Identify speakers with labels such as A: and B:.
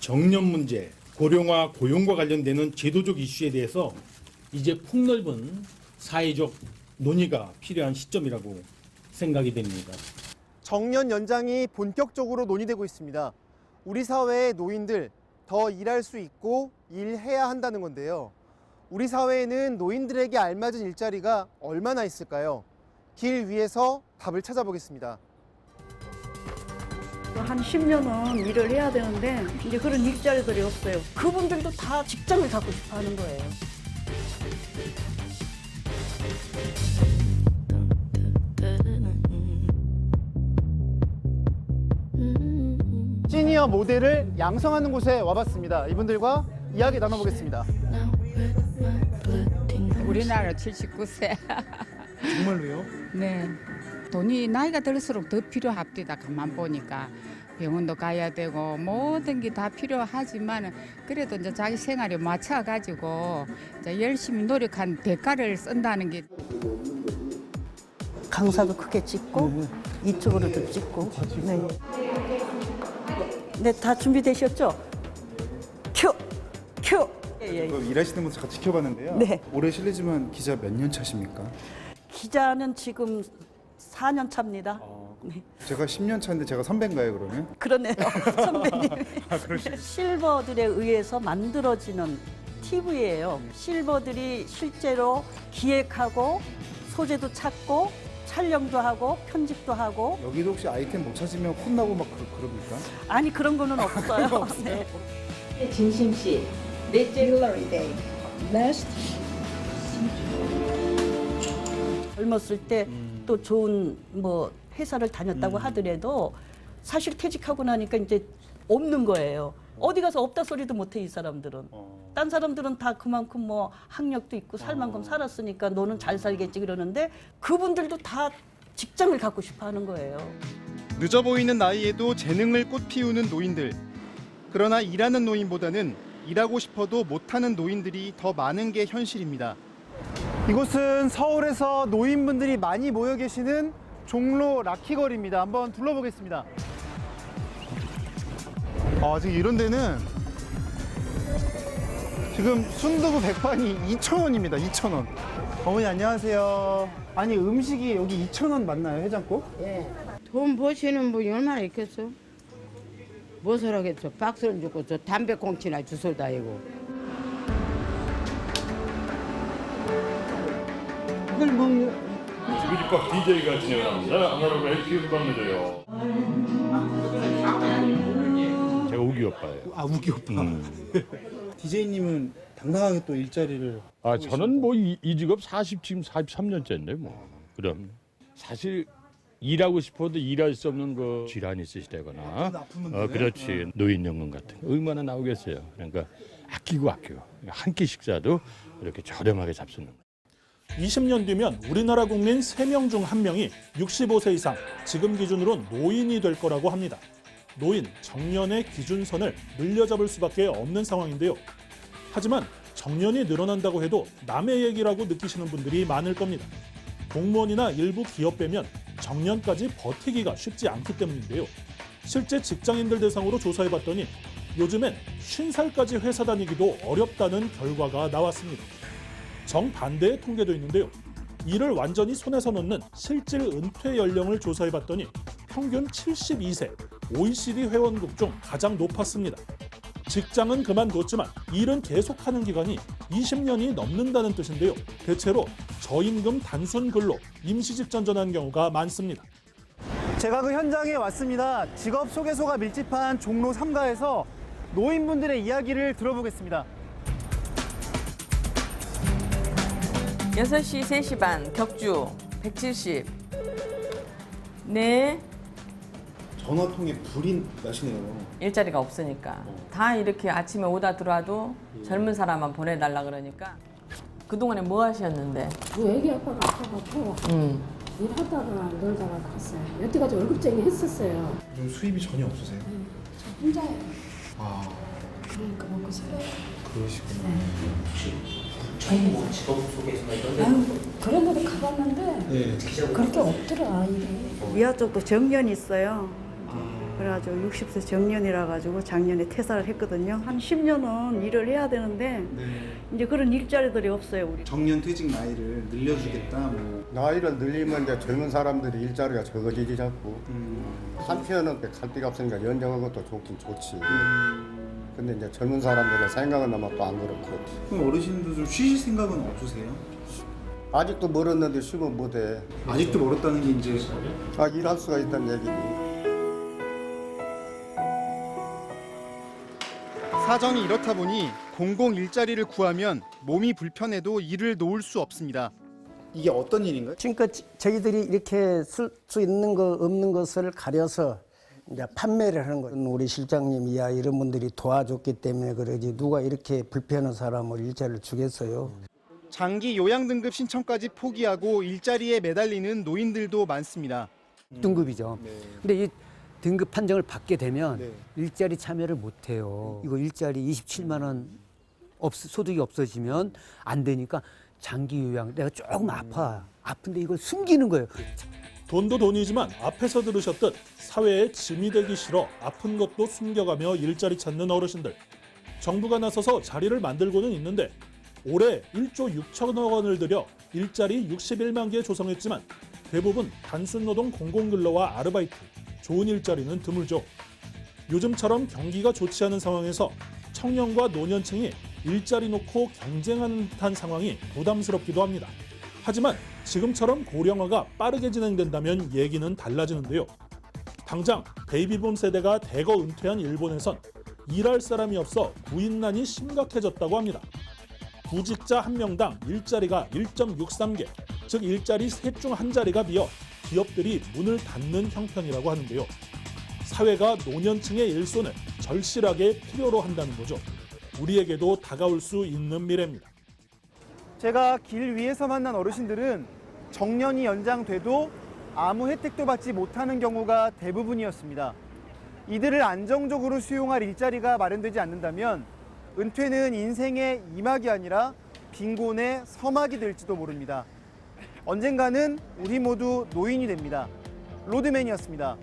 A: 정년 문제, 고령화, 고용과 관련되는 제도적 이슈에 대해서 이제 폭넓은 사회적 논의가 필요한 시점이라고 생각이 됩니다.
B: 정년 연장이 본격적으로 논의되고 있습니다. 우리 사회의 노인들 더 일할 수 있고 일해야 한다는 건데요. 우리 사회에는 노인들에게 알맞은 일자리가 얼마나 있을까요? 길 위에서 답을 찾아보겠습니다.
C: 한 10년은 일을 해야 되는데 이제 그런 일자리들이 없어요. 그분들도 다 직장을 갖고 싶어 하는 거예요.
B: 시니어 모델을 양성하는 곳에 와봤습니다. 이분들과 이야기 나눠보겠습니다.
D: 우리나라 79세.
B: 정말로요?
D: 네. 돈이 나이가 들수록 더 필요합니다. 가만 보니까 병원도 가야 되고 모든 게 다 필요하지만 그래도 이제 자기 생활에 맞춰가지고 이제 열심히 노력한 대가를 쓴다는 게.
C: 강사도 크게 찍고 이쪽으로도 찍고. 네. 네, 다 준비되셨죠? 큐! 큐! 예, 예.
E: 일하시는 모습 같이 지켜봤는데요.
C: 네.
E: 올해 실례지만 기자 몇 년 차십니까?
C: 기자는 지금 4년 차입니다. 네.
E: 제가 10년 차인데 제가 선배인가요, 그러면?
C: 그러네요, 선배님.
E: 그러시죠.
C: 실버들에 의해서 만들어지는 TV예요. 실버들이 실제로 기획하고 소재도 찾고 촬영도 하고 편집도 하고.
E: 여기도 혹시 아이템 못 찾으면 혼나고 막 그럽니까?
C: 아니, 그런 거는 없어요. 네.
F: 진심 씨, 넷째 힐러리 데이, next.
C: 젊었을 때 또 좋은 뭐 회사를 다녔다고 하더라도 사실 퇴직하고 나니까 이제 없는 거예요. 어디 가서 없다 소리도 못해, 이 사람들은. 딴 사람들은 다 그만큼 뭐 학력도 있고 살 만큼 살았으니까 너는 잘 살겠지 그러는데 그분들도 다 직장을 갖고 싶어 하는 거예요.
B: 늦어 보이는 나이에도 재능을 꽃피우는 노인들. 그러나 일하는 노인보다는 일하고 싶어도 못하는 노인들이 더 많은 게 현실입니다. 이곳은 서울에서 노인분들이 많이 모여 계시는 종로 라키거리입니다. 한번 둘러보겠습니다. 지금 이런 데는 지금 순두부 백반이 2,000원입니다. 2,000원. 어머니 안녕하세요. 아니 음식이 여기 2,000원 맞나요? 해장국?
G: 예. 돈 버시는 분이 얼마나 있겠어? 무엇을 하겠어? 박수를 주고 저 담배꽁치나 주워 다니고.
B: 이걸 먹는
H: 뮤직박 DJ가 진행을 합니다. 아나로그 LP를 받는데요. 제가 우기 오빠예요.
B: 우기 오빠. DJ님은 당당하게 또 일자리를.
H: 저는 뭐 이 직업 지금 43년째인데 뭐. 그럼 사실 일하고 싶어도 일할 수 없는 그 질환이 있으시다거나 그렇지. 노인연금 같은 거 얼마나 나오겠어요. 그러니까 아끼고 한 끼 식사도 이렇게 저렴하게 잡수는 거.
I: 20년 뒤면 우리나라 국민 3명 중 1명이 65세 이상, 지금 기준으로 노인이 될 거라고 합니다. 노인, 정년의 기준선을 늘려잡을 수밖에 없는 상황인데요. 하지만 정년이 늘어난다고 해도 남의 얘기라고 느끼시는 분들이 많을 겁니다. 공무원이나 일부 기업 빼면 정년까지 버티기가 쉽지 않기 때문인데요. 실제 직장인들 대상으로 조사해봤더니 요즘엔 50살까지 회사 다니기도 어렵다는 결과가 나왔습니다. 정반대의 통계도 있는데요. 이를 완전히 손에서 놓는 실질 은퇴 연령을 조사해봤더니 평균 72세, OECD 회원국 중 가장 높았습니다. 직장은 그만뒀지만 일은 계속하는 기간이 20년이 넘는다는 뜻인데요. 대체로 저임금 단순 근로, 임시직전 전환 경우가 많습니다.
B: 제가 그 현장에 왔습니다. 직업 소개소가 밀집한 종로 3가에서 노인분들의 이야기를 들어보겠습니다.
F: 6시, 3시 반, 격주, 170. 네,
E: 전화통에 불이 나시네요.
F: 일자리가 없으니까. 다 이렇게 아침에 오다 들어와도 젊은 사람만 보내달라 그러니까. 그동안에 뭐 하셨는데?
J: 뭐 애기 아빠가 아파갖고 일하다가 놀다가 갔어요. 여태까지 월급쟁이 했었어요.
E: 요즘 수입이 전혀 없으세요?
J: 저 혼자예요. 그러니까 먹고 살아요.
E: 그러시구나.
K: 저희 뭐 직업 소개서나 이런 데
J: 아유, 그런 데도 가봤는데 그렇게 없더라, 일이.
C: 위아 쪽도 정년이 있어요. 그래가지고 60세 정년이라 가지고 작년에 퇴사를 했거든요. 한 10년은 일을 해야 되는데 이제 그런 일자리들이 없어요. 우리.
E: 정년 퇴직 나이를 늘려주겠다. 뭐.
L: 나이를 늘리면 이제 젊은 사람들이 일자리가 적어지지 자꾸. 한편은 갈데가 없으니까 연장한 것도 좋긴 좋지. 근데 이제 젊은 사람들의 생각은 아마 또 안 그렇고.
E: 그럼 어르신도 좀 쉬실 생각은 없으세요?
L: 아직도 멀었는데 쉬면 못해.
E: 아직도 멀었다는 게 이제
L: 일할 수가 있다는 얘기지.
B: 사정이 이렇다 보니 공공 일자리를 구하면 몸이 불편해도 일을 놓을 수 없습니다.
E: 이게 어떤 일인가요?
M: 지금껏 저희들이 이렇게 쓸 수 있는 거 없는 것을 가려서 이제 판매를 하는 거예요. 우리 실장님이야 이런 분들이 도와줬기 때문에 그러지 누가 이렇게 불편한 사람을 일자리를 주겠어요.
B: 장기 요양 등급 신청까지 포기하고 일자리에 매달리는 노인들도 많습니다.
M: 등급이죠. 근데 이 등급 판정을 받게 되면 일자리 참여를 못 해요. 이거 일자리 27만 원 소득이 없어지면 안 되니까 장기 요양 내가 조금 아픈데 이걸 숨기는 거예요.
I: 돈도 돈이지만 앞에서 들으셨듯 사회에 짐이 되기 싫어 아픈 것도 숨겨가며 일자리 찾는 어르신들. 정부가 나서서 자리를 만들고는 있는데 올해 1조 6천억 원을 들여 일자리 61만 개 조성했지만 대부분 단순 노동 공공근로와 아르바이트, 좋은 일자리는 드물죠. 요즘처럼 경기가 좋지 않은 상황에서 청년과 노년층이 일자리 놓고 경쟁하는 듯한 상황이 부담스럽기도 합니다. 하지만 지금처럼 고령화가 빠르게 진행된다면 얘기는 달라지는데요. 당장 베이비붐 세대가 대거 은퇴한 일본에선 일할 사람이 없어 구인난이 심각해졌다고 합니다. 구직자 1명당 일자리가 1.63개, 즉 일자리 3 중 1자리가 비어 기업들이 문을 닫는 형편이라고 하는데요. 사회가 노년층의 일손을 절실하게 필요로 한다는 거죠. 우리에게도 다가올 수 있는 미래입니다.
B: 제가 길 위에서 만난 어르신들은 정년이 연장돼도 아무 혜택도 받지 못하는 경우가 대부분이었습니다. 이들을 안정적으로 수용할 일자리가 마련되지 않는다면 은퇴는 인생의 2막이 아니라 빈곤의 서막이 될지도 모릅니다. 언젠가는 우리 모두 노인이 됩니다. 로드맨이었습니다.